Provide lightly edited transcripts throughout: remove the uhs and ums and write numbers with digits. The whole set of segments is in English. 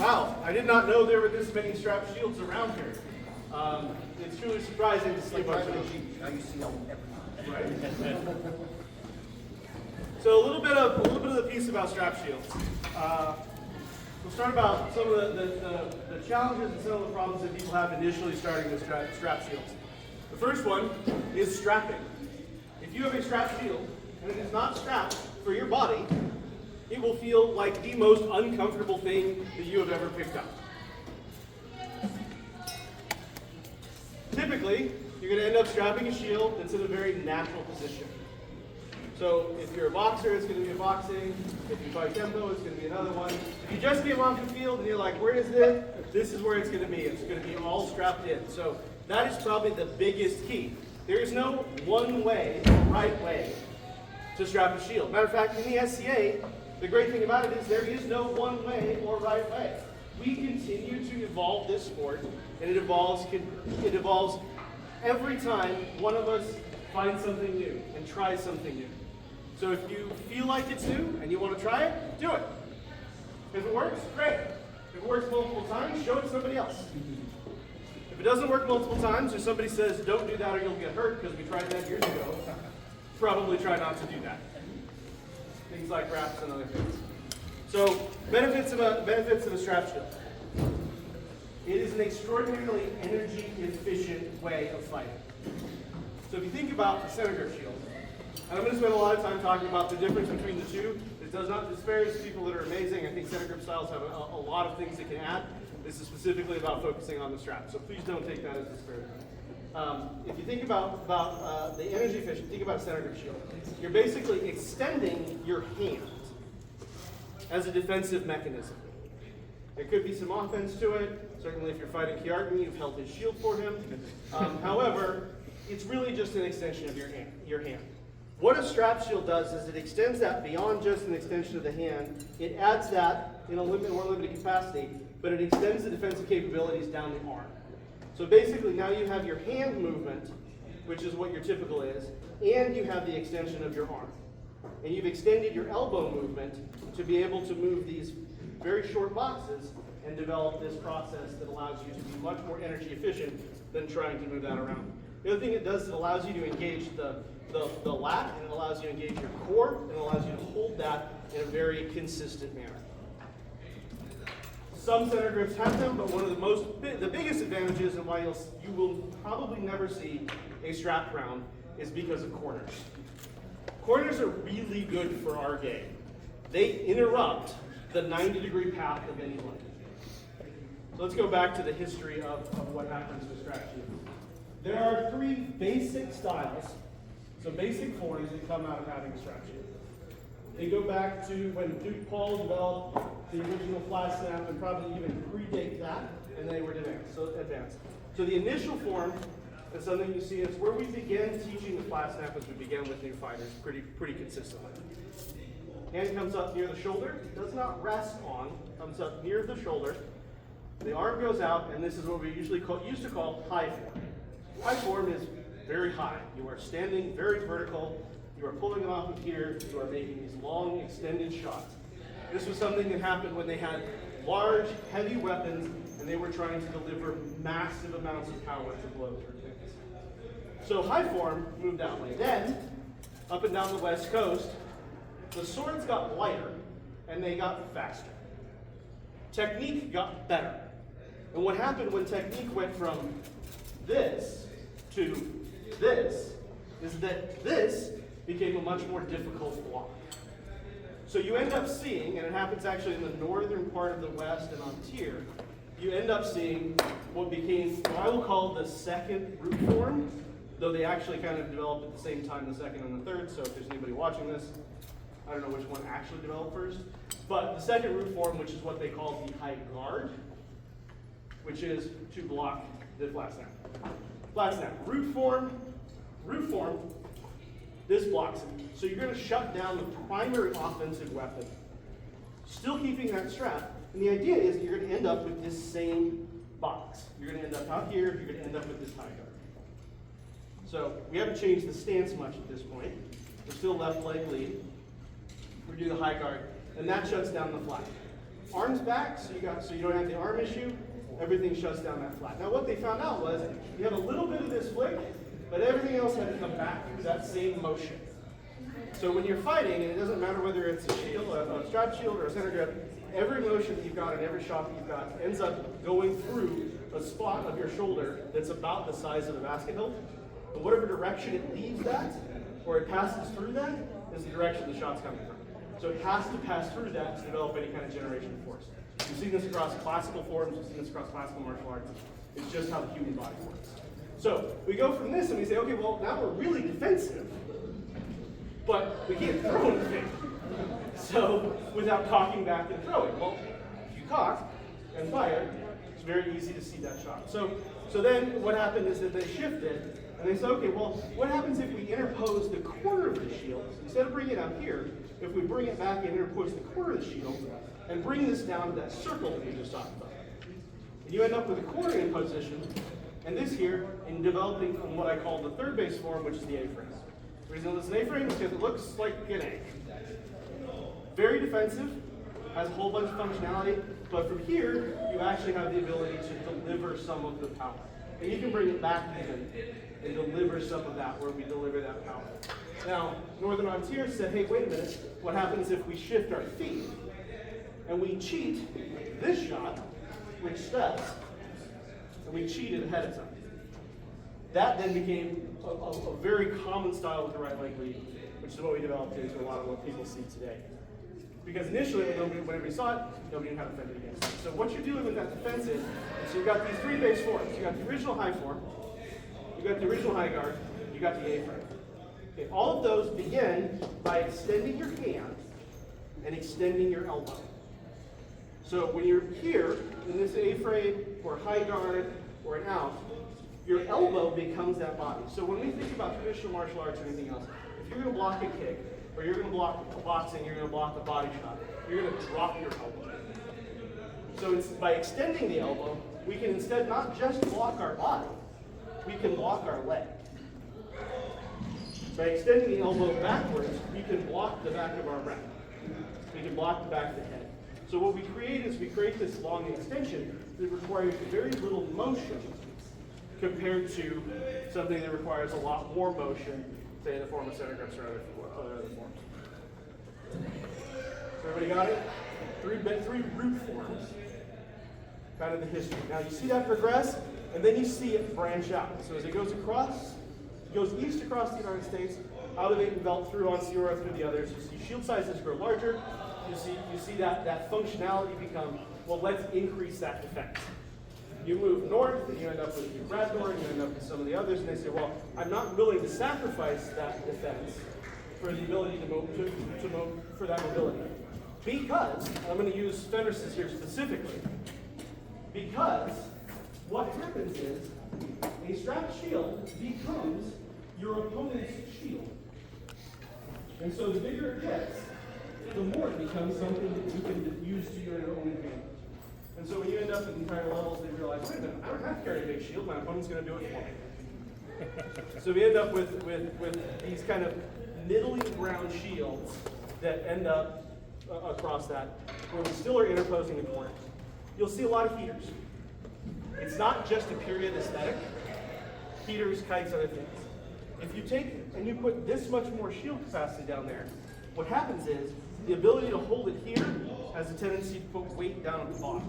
Wow, I did not know there were this many strap shields around here. It's truly surprising to see a bunch of them. Now you see them every time. Right. So a little bit of the piece about strap shields. We'll start about some of the challenges and some of the problems that people have initially starting with strap shields. The first one is strapping. If you have a strap shield and it is not strapped for your body, it will feel like the most uncomfortable thing that you have ever picked up. Typically, you're going to end up strapping a shield that's in a very natural position. So if you're a boxer, it's going to be a boxing. If you fight tempo, it's going to be another one. If you just came off the field and you're like, where is it? This is where it's going to be. It's going to be all strapped in. So that is probably the biggest key. There is no one way, right way, to strap a shield. Matter of fact, in the SCA, the great thing about it is there is no one way or right way. We continue to evolve this sport, and it evolves every time one of us finds something new and tries something new. So if you feel like it's new and you want to try it, do it. If it works, great. If it works multiple times, show it to somebody else. If it doesn't work multiple times, or somebody says, don't do that or you'll get hurt because we tried that years ago, probably try not to do that. Things like wraps and other things. So, benefits of a strap shield. It is an extraordinarily energy efficient way of fighting. So if you think about the center grip shield, and I'm going to spend a lot of time talking about the difference between the two. It does not disparage people that are amazing. I think center grip styles have a lot of things it can add. This is specifically about focusing on the strap, so please don't take that as disparagement. If you think about the energy efficient, think about a center grip shield. You're basically extending your hand as a defensive mechanism. There could be some offense to it. Certainly if you're fighting Kiartan, you've held his shield for him. However, it's really just an extension of your hand. What a strap shield does is it extends that beyond just an extension of the hand. It adds that in a more limited capacity, but it extends the defensive capabilities down the arm. So basically now you have your hand movement, which is what your typical is, and you have the extension of your arm. And you've extended your elbow movement to be able to move these very short boxes and develop this process that allows you to be much more energy efficient than trying to move that around. The other thing it does is it allows you to engage the lat, and it allows you to engage your core, and it allows you to hold that in a very consistent manner. Some center grips have them, but one of the biggest advantages and why you will probably never see a strap round is because of corners. Corners are really good for our game. They interrupt the 90-degree path of any line. So let's go back to the history of what happens with strap shields. There are three basic styles, so basic forms that come out of having a strap shield. They go back to when Duke Paul developed the original flat snap and probably even predate that, and they were advanced. So the initial form is something you see is where we began teaching the flat snap as we began with new fighters pretty consistently. Hand comes up near the shoulder, does not rest on, comes up near the shoulder. The arm goes out, and this is what we used to call high form. High form is very high. You are standing very vertical. You are pulling it off of here. You are making these long, extended shots. This was something that happened when they had large, heavy weapons, and they were trying to deliver massive amounts of power to blow through things. So high form moved that way. Then, up and down the West Coast, the swords got lighter, and they got faster. Technique got better. And what happened when technique went from this to this is that this became a much more difficult block. So you end up seeing, and it happens actually in the northern part of the West and on tier, you end up seeing what I will call the second root form, though they actually kind of developed at the same time, the second and the third, so if there's anybody watching this, I don't know which one actually developed first, but the second root form, which is what they call the high guard, which is to block the flat snap. Flat snap, root form, this blocks it. So you're going to shut down the primary offensive weapon, still keeping that strap, and the idea is that you're going to end up with this same box. You're going to end up out here, you're going to end up with this high guard. So we haven't changed the stance much at this point. We're still left leg lead. We do the high guard, and that shuts down the flat. arms back, so you don't have the arm issue. Everything shuts down that flat. Now what they found out was you have a little bit of this flick, but everything else had to come back through that same motion. So when you're fighting, and it doesn't matter whether it's a shield, a strap shield, or a center grip, every motion that you've got and every shot that you've got ends up going through a spot of your shoulder that's about the size of a basket hilt. And whatever direction it leaves that, or it passes through that, is the direction the shot's coming from. So it has to pass through that to develop any kind of generation of force. You've seen this across classical forms, you've seen this across classical martial arts. It's just how the human body works. So we go from this and we say, okay, well, now we're really defensive, but we can't throw anything. So without cocking back and throwing. Well, if you cock and fire, it's very easy to see that shot. So then what happened is that they shifted and they said, okay, well, what happens if we interpose the corner of the shield? Instead of bringing it up here, if we bring it back and interpose the corner of the shield and bring this down to that circle that we just talked about. And you end up with a corner in position, and this here in developing what I call the third base form, which is the A-frame. The reason it's an A-frame is because it looks like an A. Very defensive, has a whole bunch of functionality, but from here, you actually have the ability to deliver some of the power. And you can bring it back even and deliver some of that where we deliver that power. Now, Northern Ontario said, hey, wait a minute, what happens if we shift our feet and we cheat this shot, which steps, and we cheat it ahead of time? That then became a very common style with the right leg lead, which is what we developed into a lot of what people see today. Because initially, when everybody saw it, nobody knew how to defend it against it. So what you're doing with that defense is so you've got these three base forms. You got the original high form, you got the original high guard, you got the A-frame. Okay, all of those begin by extending your hand and extending your elbow. So when you're here in this A-frame or high guard or an out, your elbow becomes that body. So when we think about traditional martial arts or anything else, if you're going to block a kick, or you're going to block boxing, you're going to block a body shot, you're going to drop your elbow. So by extending the elbow, we can instead not just block our body, we can block our leg. By extending the elbow backwards, we can block the back of our neck. We can block the back of the head. So what we create is we create this long extension that requires very little motion compared to something that requires a lot more motion, say in the form of center grips or other forms. So everybody got it? Three root forms, kind of the history. Now you see that progress, and then you see it branch out. So as it goes across, it goes east across the United States, out of Aiden Belt through on Sierra through the others. You see shield sizes grow larger. You see that functionality become, well, let's increase that defense. You move north, and you end up with Bradmore, and you end up with some of the others, and they say, well, I'm not willing to sacrifice that defense for the ability to move for that mobility. Because, I'm going to use Fenris's here specifically, because what happens is a strapped shield becomes your opponent's shield. And so the bigger it gets, the more it becomes something that you can use to your own advantage. And so when you end up at entire levels, they realize, wait a minute, I don't have to carry a big shield, my opponent's going to do it for me. So we end up with these kind of middling ground shields that end up across that, where we still are interposing the corners. You'll see a lot of heaters. It's not just a period aesthetic. Heaters, kites, other things. If you take and you put this much more shield capacity down there, what happens is the ability to hold it here has a tendency to put weight down at the bottom.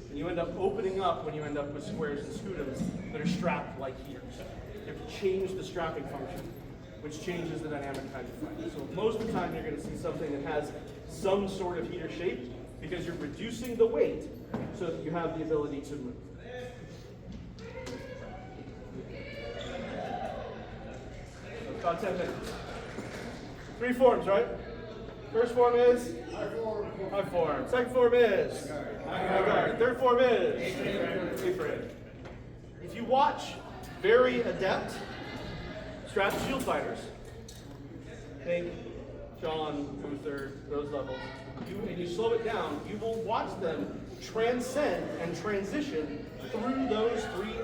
And you end up opening up when you end up with squares and scutums that are strapped like heaters. You have to change the strapping function, which changes the dynamic kind of fight. So most of the time you're going to see something that has some sort of heater shape because you're reducing the weight so that you have the ability to move. So about 10 minutes. Three forms, right? First form is high form. Second form is high guard. Third form is A-frame. If you watch very adept strapped shield fighters, think John, Luther, those levels, and you slow it down, you will watch them transcend and transition through those three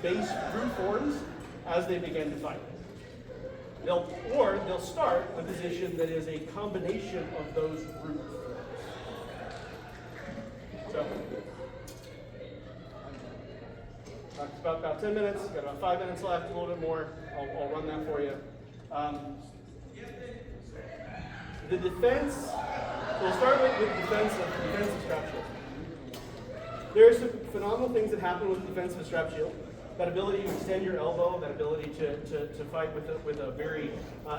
base root forms as they begin to fight. They'll start a position that is a combination of those root forms. about 10 minutes, got about 5 minutes left, a little bit more. I'll run that for you. The defense, so we'll start with defensive strap shield. There are some phenomenal things that happen with defensive strap shield. That ability to extend your elbow, that ability to fight with a very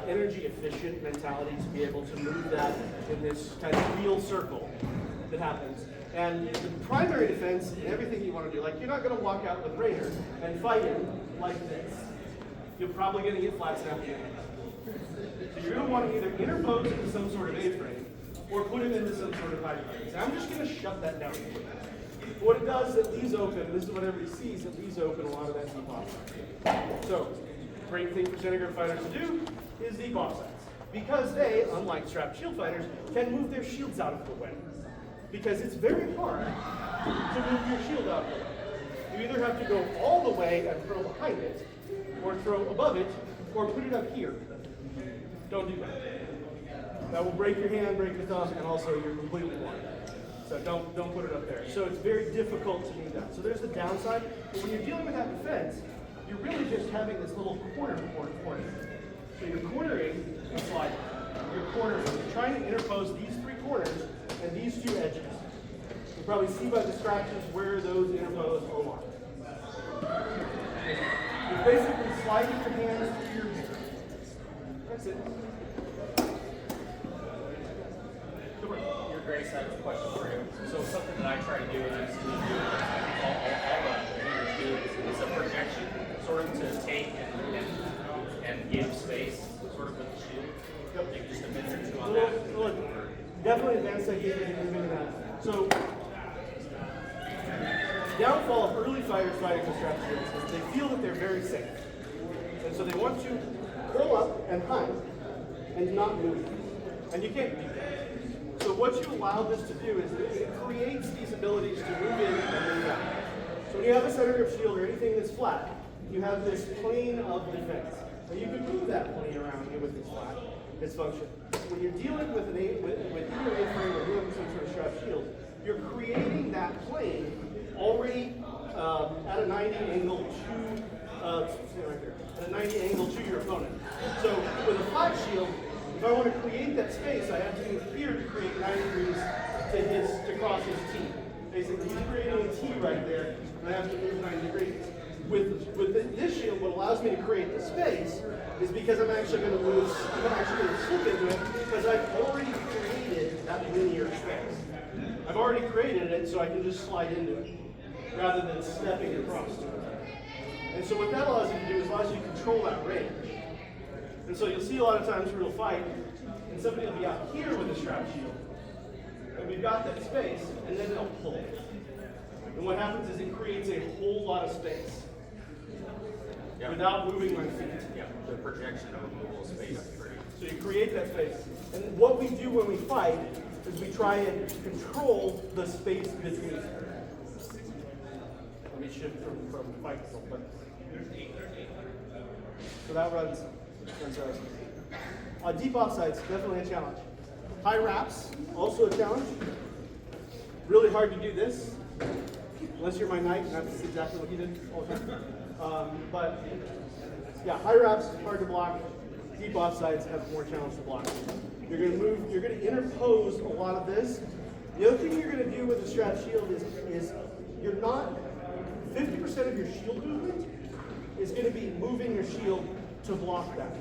energy efficient mentality to be able to move that in this kind of wheel circle that happens. And the primary defense in everything you want to do, like you're not going to walk out with Raider and fight him like this. You're probably going to get flat snapped in. So you're going to want to either interpose into some sort of A-frame or put him into some sort of high frame. So I'm just going to shut that down. What it does, it leaves open, this is what everybody sees, it leaves open a lot of that deep offside. So, great thing for center grip fighters to do is deep offsides. Because they, unlike strapped shield fighters, can move their shields out of the way. Because it's very hard to move your shield out of the way. You either have to go all the way and throw behind it, or throw above it, or put it up here. Don't do that. That will break your hand, break your thumb, and also you're completely blind. So don't put it up there. So it's very difficult to do that. So there's the downside. But when you're dealing with that defense, you're really just having this little corner. So you're cornering and sliding. You're cornering. You're trying to interpose these three corners and these two edges. You'll probably see by the scratches where those interpose are marked. You're basically sliding your hands through your hair. That's it. Grace, I have a question for you. So something that I try to do, and I've seen you do, all the leaders do, is a projection, sort of to take and give space, sort of with the shield. Yep. Maybe just a minute or two on that. Look, definitely advanced ideas in moving that. So, the downfall of early fighters fighting with strap shields is they feel that they're very safe. And so they want to curl up and hide and not move. And you can't do that. So what you allow this to do is it creates these abilities to move in and move out. So when you have a center grip shield or anything that's flat, you have this plane of defense. And you can move that plane around here with this flat, its function. When you're dealing with either A-frame or doing some sort of strap shield, you're creating that plane already at a 90 angle to your opponent. So with a flat shield, if I want to create that space, I have to move here to create 90 degrees to cross his T. Basically, he's creating a T right there, and I have to move 90 degrees. With this shield, what allows me to create the space is because I'm actually going to slip into it because I've already created that linear space. I've already created it, so I can just slide into it rather than stepping across to it. And so what that allows you to do is allows you to control that range. And so you'll see a lot of times where we'll fight, and somebody will be out here with a strap shield, and we've got that space, and then they'll pull it. And what happens is it creates a whole lot of space without moving my feet. Yeah, the projection of a movable space. So you create that space. And what we do when we fight is we try and control the space between us. Let me shift from fight a little bit. So that runs ours. Deep offsides, definitely a challenge. High wraps, also a challenge. Really hard to do this, unless you're my knight, and that's exactly what you did all the time. But yeah, high wraps, hard to block. Deep offsides have more challenge to block. You're going to move, you're going to interpose a lot of this. The other thing you're going to do with the strap shield is you're not, 50% of your shield movement is going to be moving your shield to block that.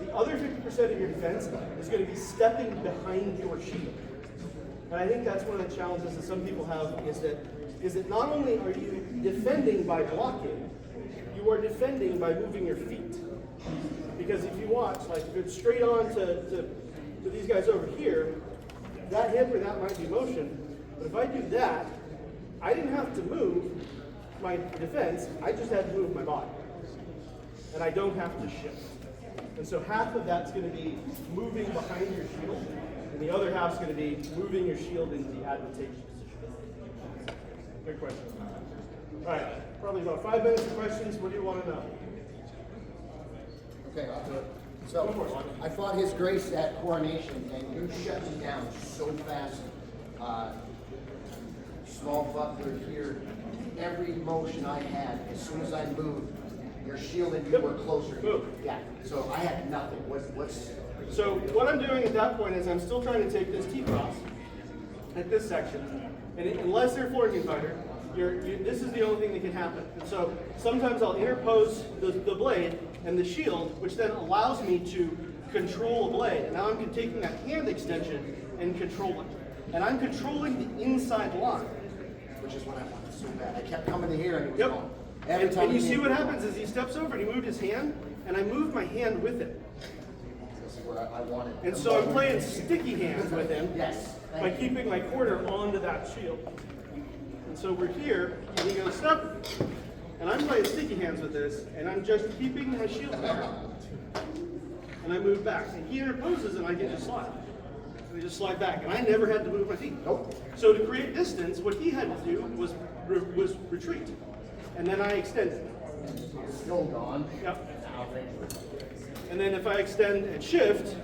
The other 50% of your defense is going to be stepping behind your shield. And I think that's one of the challenges that some people have is that not only are you defending by blocking, you are defending by moving your feet. Because if you watch, like if it's straight on to these guys over here, that hip or that might be motion. But if I do that, I didn't have to move my defense, I just had to move my body. And I don't have to shift. And so half of that's going to be moving behind your shield, and the other half's going to be moving your shield into the advantageous position. Good question. All right, probably about 5 minutes of questions. What do you want to know? Okay, I'll do it. So, I fought His Grace at Coronation, and you shut me down so fast. small buckler here. Every motion I had, as soon as I moved, your shield and you were closer. Move. Yeah. So I had nothing. What's So what I'm doing at that point is I'm still trying to take this T-cross at this section, and unless they're Florentine fighter, this is the only thing that can happen. And so sometimes I'll interpose the blade and the shield, which then allows me to control a blade. And now I'm taking that hand extension and controlling. And I'm controlling the inside line. which is what I wanted so bad. I kept coming to here and it was Yep. gone. Every And time you see came what here, happens is he steps over and he moved his hand, and I moved my hand with it. This is what I wanted. And so I'm playing sticky hands with him Yes. by Thank you. keeping my quarter onto that shield. And so we're here, and he goes, step. And I'm playing sticky hands with this, and I'm just keeping my shield there. And I move back. And he interposes, and I get to slide. And I just slide back. And I never had to move my feet. Nope. So to create distance, what he had to do was retreat. And then I extended. Still gone. Yep. Now, thank you. And then if I extend and shift,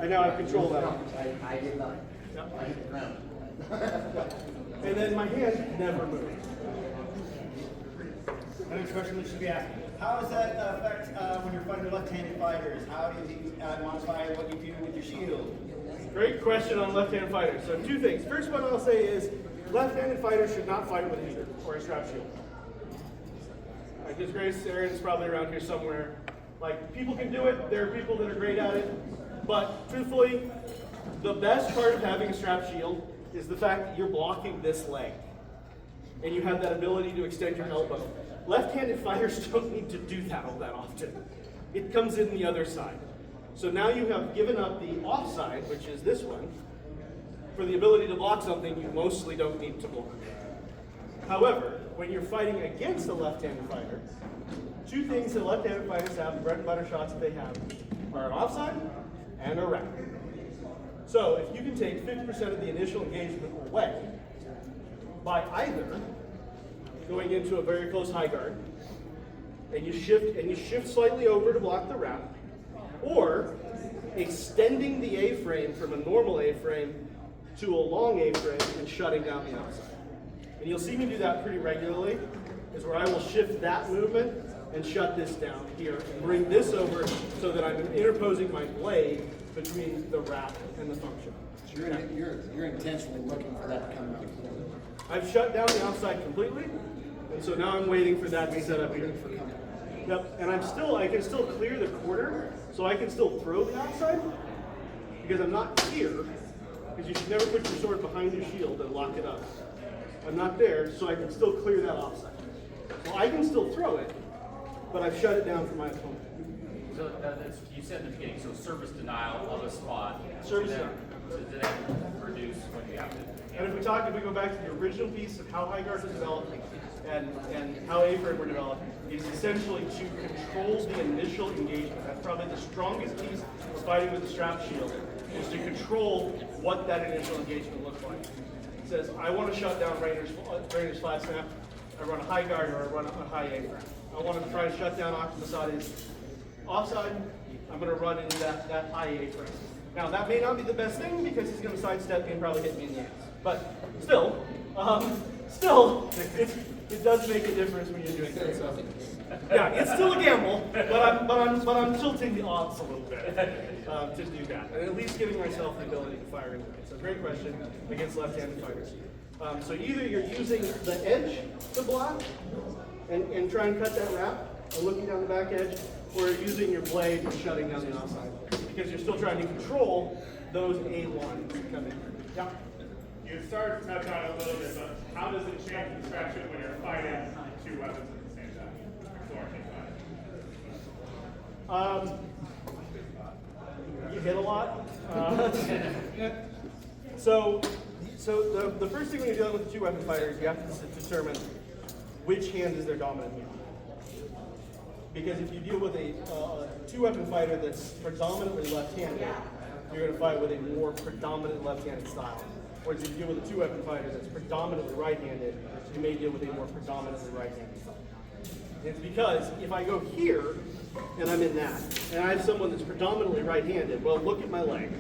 I now have control of that. No, I did not. Yep. I hit the ground. And then my hand never moved. Another question we should be asking. How does that affect when you're fighting left-handed fighters? How do you modify what you do with your shield? Great question on left-handed fighters. So two things. First one I'll say is left-handed fighters should not fight with a heater or a strap shield. Like His Grace Aaron's probably around here somewhere. Like, people can do it. There are people that are great at it. But truthfully, the best part of having a strap shield is the fact that you're blocking this leg. And you have that ability to extend your elbow. Left-handed fighters don't need to do that all that often. It comes in the other side. So now you have given up the offside, which is this one, for the ability to block something you mostly don't need to block. However, when you're fighting against a left-handed fighter, two things that left-handed fighters have, the bread and butter shots that they have, are an offside and a wrap. So if you can take 50% of the initial engagement away by either going into a very close high guard, and you shift slightly over to block the wrap, or extending the A-frame from a normal A-frame to a long A-frame and shutting down the outside. And you'll see me do that pretty regularly, is where I will shift that movement and shut this down here and bring this over so that I'm interposing my blade between the wrap and the function. So you're intentionally looking for that to come out. I've shut down the outside completely, and so now I'm waiting for that to set up here. Yep, and I can still clear the quarter, so I can still throw the outside, because I'm not here, because you should never put your sword behind your shield and lock it up. I'm not there, so I can still clear that offside. So I can still throw it, but I've shut it down for my opponent. So that's, you said in the beginning, so service denial of a spot. Service to then reduce when you have to. And if we go back to the original piece of how high guards were developed and how A-frame were developed, is essentially to control the initial engagement. That's probably the strongest piece of fighting with the strap shield, is to control what that initial engagement looks like. It says, I want to shut down Rainer's flat snap, I run a high guard or I run a high A-frame. I want to try to shut down Octopus's offside, I'm going to run into that high A-frame. Now, that may not be the best thing because he's going to sidestep me and probably hit me in the ass. But still, it does make a difference when you're doing that. So, yeah, it's still a gamble, but I'm tilting the odds a little bit to do that, and at least giving myself the ability to fire into it. So, great question against left-handed fighters. So either you're using the edge to block and try and cut that wrap, or looking down the back edge, or you're using your blade and shutting down the outside, because you're still trying to control those A lines that come in. Yeah. You started to touch on it a little bit, but how does it change the strategy when you're fighting two weapons at the same time? You hit a lot. So the first thing when you're dealing with the two weapon fighters, you have to determine which hand is their dominant hand. Because if you deal with a two weapon fighter that's predominantly left-handed, you're going to fight with a more predominant left-handed style. Whereas if you deal with a two weapon fighter that's predominantly right-handed, you may deal with a more predominantly right-handed style. It's because if I go here, and I'm in that, and I have someone that's predominantly right-handed, well, look at my leg.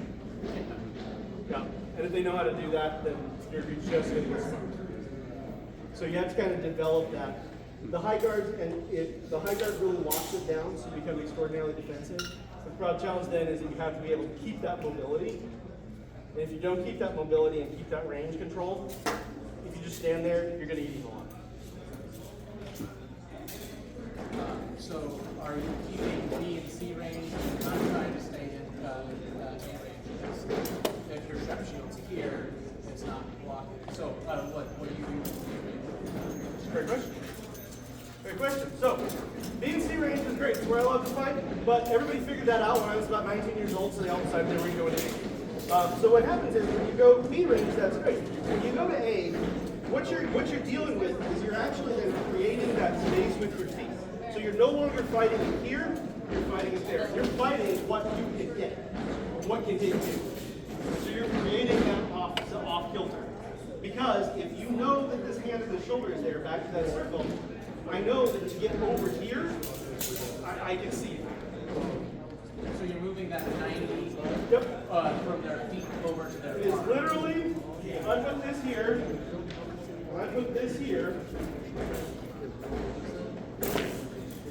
Yeah. And if they know how to do that, then you're just going to get smoked. So you have to kind of develop that. The high guard the high guard really locks it down, so you become extraordinarily defensive. The challenge then is that you have to be able to keep that mobility. And if you don't keep that mobility and keep that range control, if you just stand there, you're going to eat a lot. So are you keeping B and C range and not trying to stay in A range? If your strap shield's here, it's not blocking. So what do you do? Great question. Great question. So, B and C range is great. It's where I love to fight, but everybody figured that out when I was about 19 years old, so they all decided they were going to go into A. So what happens is when you go B range, that's great. When you go to A, what you're dealing with is you're actually then creating that space with your feet. So you're no longer fighting it here, you're fighting it there. You're fighting what you can hit, what can hit you. So you're creating that off kilter. Because if you know that this hand and the shoulder is there, back to that circle, I know that to get over here, I can see it. So you're moving that 90 Yep. from their feet over to their It is arm. literally, if I put this here, when I put this here,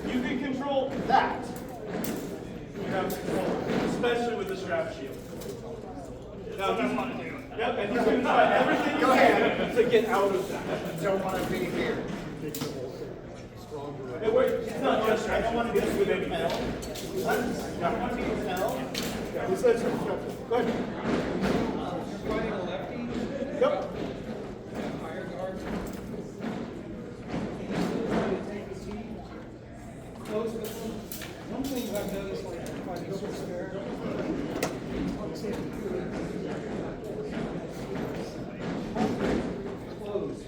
you can control that. You have control, especially with the strap shield. Now, That's what I want to do. yep, and he's going to try everything you can to get out of that. Don't want to be here. And wait, it's not just I don't want to do this with any metal. What? I don't want to be with metal. Yeah, he says so. Go ahead. Fighting a lefty, Yep. higher guard. Take the seat, close with them. One thing I've noticed, like fighting Swiss fair, close.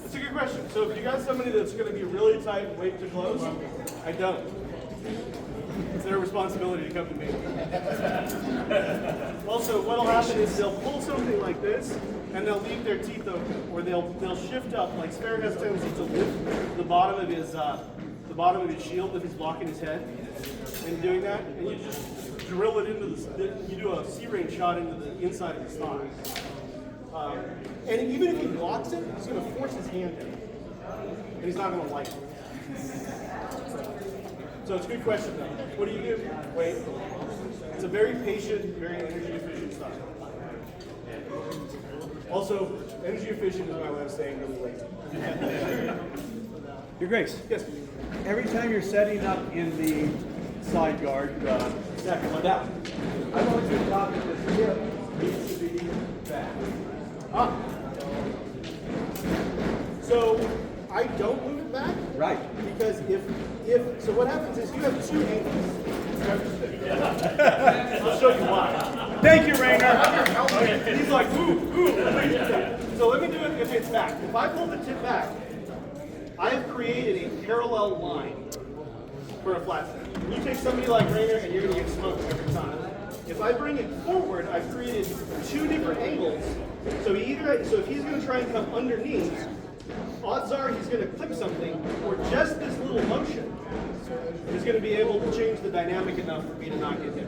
That's a good question. So if you got somebody that's going to be really tight and wait to close, I don't. It's their responsibility to come to me. Also, what'll happen is they'll pull something like this, and they'll leave their teeth open, or they'll shift up. Like Sparrow has a tendency to lift the bottom of his shield if he's blocking his head, and doing that, and you just drill it into you do a C-range shot into the inside of his thigh. And even if he blocks it, he's going to force his hand in, and he's not going to like it. So it's a good question though. What do you do? Wait. It's a very patient, very energy efficient style. Also, energy efficient is my way of saying really late. Your Grace, Yes. every time you're setting up in the side guard, Exactly like that, I've always been taught that the hip needs to be back. So I don't move it back. Right. Because so what happens is you have two angles. I'll show you why. Thank you, Rainer. He's like, ooh. So let me do it if it's back. If I pull the tip back, I have created a parallel line for a flat set. You take somebody like Rainer and you're going to get smoked every time. If I bring it forward, I've created two different angles. So if he's going to try and come underneath, odds are he's going to clip something, or just this little motion is going to be able to change the dynamic enough for me to not get hit.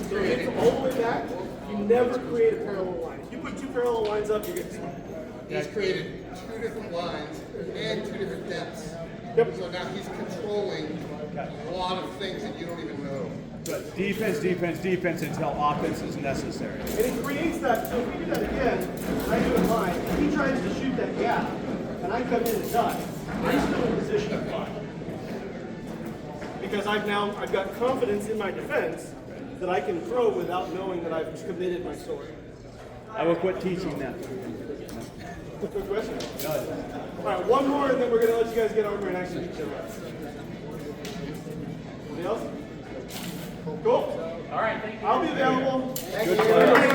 So if it's all the way back, you never create a parallel line. If you put two parallel lines up, you're getting smoked. He's created two different lines and two different depths. Yep. So now he's controlling a lot of things that you don't even know. But defense until offense is necessary. And it creates that, so if we do that again, and I do it mine, and he tries to shoot that gap, and I come in and duck, I'm still in position to fight. Because I've got confidence in my defense that I can throw without knowing that I've committed my sword. I will quit teaching that. Good question. All right, one more, and then we're going to let you guys get over and actually each other. Anything else? Cool. All right, thank you. I'll be available. Thank you.